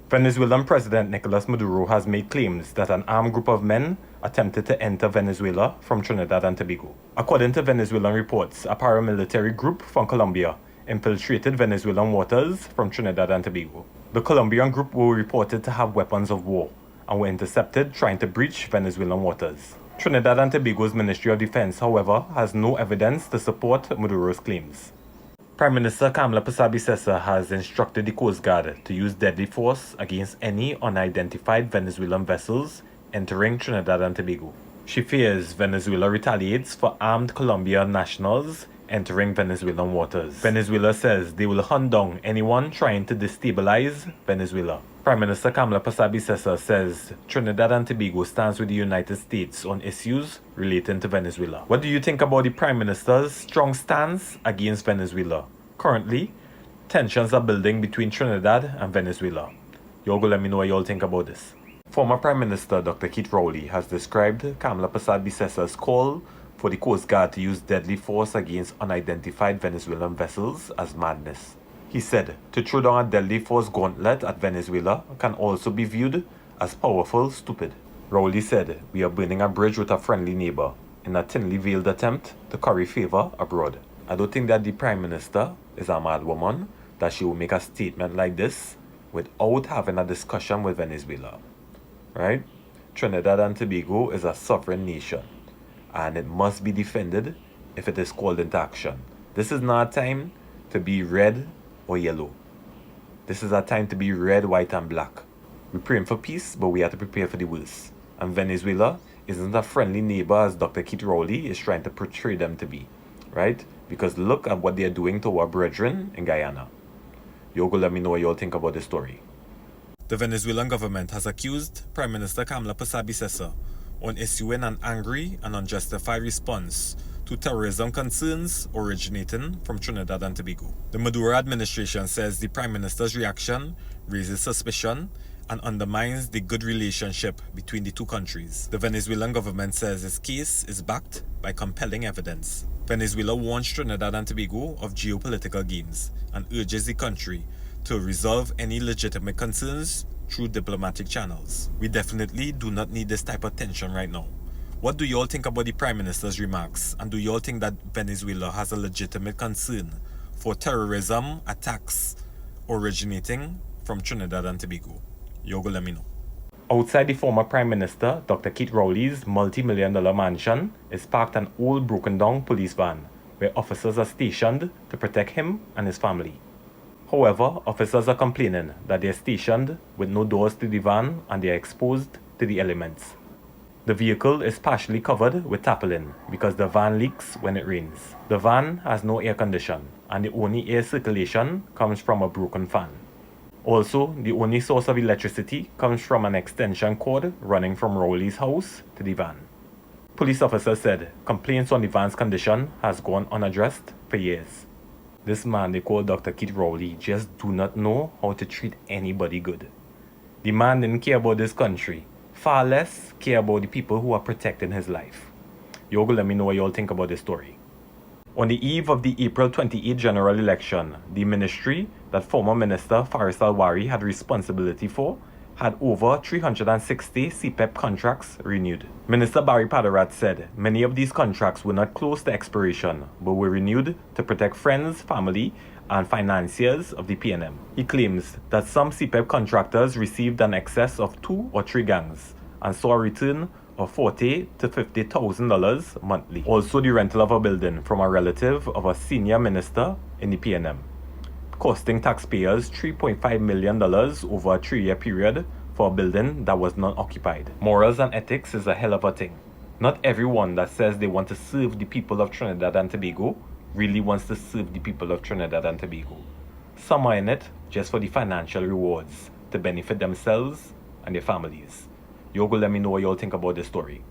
Venezuelan President Nicolas Maduro has made claims that an armed group of men attempted to enter Venezuela from Trinidad and Tobago. According to Venezuelan reports, a paramilitary group from Colombia infiltrated Venezuelan waters from Trinidad and Tobago. The Colombian group were reported to have weapons of war and were intercepted trying to breach Venezuelan waters. Trinidad and Tobago's Ministry of Defense, however, has no evidence to support Maduro's claims. Prime Minister Kamla Persaud-Bissessar has instructed the Coast Guard to use deadly force against any unidentified Venezuelan vessels entering Trinidad and Tobago. She fears Venezuela retaliates for armed Colombian nationals entering Venezuelan waters. Venezuela says they will hunt down anyone trying to destabilize Venezuela. Prime Minister Kamla Persaud-Bissessar says Trinidad and Tobago stands with the United States on issues relating to Venezuela. What do you think about the Prime Minister's strong stance against Venezuela? Currently, tensions are building between Trinidad and Venezuela. Y'all go let me know what y'all think about this. Former Prime Minister Dr. Keith Rowley has described Kamla Persaud-Bissessar's call for the Coast Guard to use deadly force against unidentified Venezuelan vessels as madness. He said, to throw down a deadly force gauntlet at Venezuela can also be viewed as powerful stupid. Rowley said, we are burning a bridge with a friendly neighbor in a thinly veiled attempt to curry favor abroad. I don't think that the Prime Minister is a mad woman, that she will make a statement like this without having a discussion with Venezuela. Right? Trinidad and Tobago is a sovereign nation, and it must be defended if it is called into action. This is not a time to be red or yellow. This is a time to be red, white, and black. We're praying for peace, but we have to prepare for the worst. And Venezuela isn't a friendly neighbor as Dr. Keith Rowley is trying to portray them to be. Right? Because look at what they're doing to our brethren in Guyana. Y'all go let me know what y'all think about this story. The Venezuelan government has accused Prime Minister Kamla Persaud-Bissessar on issuing an angry and unjustified response to terrorism concerns originating from Trinidad and Tobago. The Maduro administration says the Prime Minister's reaction raises suspicion and undermines the good relationship between the two countries. The Venezuelan government says its case is backed by compelling evidence. Venezuela warns Trinidad and Tobago of geopolitical games and urges the country to resolve any legitimate concerns through diplomatic channels. We definitely do not need this type of tension right now. What do y'all think about the Prime Minister's remarks? And do y'all think that Venezuela has a legitimate concern for terrorism attacks originating from Trinidad and Tobago? Y'all go let me know. Outside the former Prime Minister, Dr. Keith Rowley's multi-million-dollar mansion is parked an old broken-down police van where officers are stationed to protect him and his family. However, officers are complaining that they are stationed with no doors to the van and they are exposed to the elements. The vehicle is partially covered with tarpaulin because the van leaks when it rains. The van has no air condition and the only air circulation comes from a broken fan. Also, the only source of electricity comes from an extension cord running from Rowley's house to the van. Police officers said complaints on the van's condition has gone unaddressed for years. This man they call Dr. Keith Rowley just do not know how to treat anybody good. The man didn't care about this country, far less care about the people who are protecting his life. Y'all go let me know what y'all think about this story. On the eve of the April 28 general election, the ministry that former Minister Faris Alwari had responsibility for had over 360 CPEP contracts renewed. Minister Barry Padarat said many of these contracts were not close to expiration, but were renewed to protect friends, family, and financiers of the PNM. He claims that some CPEP contractors received an excess of 2 or 3 gangs and saw a return of $40,000 to $50,000 monthly. Also, the rental of a building from a relative of a senior minister in the PNM, costing taxpayers $3.5 million over a 3-year period for a building that was not occupied. Morals and ethics is a hell of a thing. Not everyone that says they want to serve the people of Trinidad and Tobago really wants to serve the people of Trinidad and Tobago. Some are in it just for the financial rewards to benefit themselves and their families. Y'all go let me know what y'all think about this story.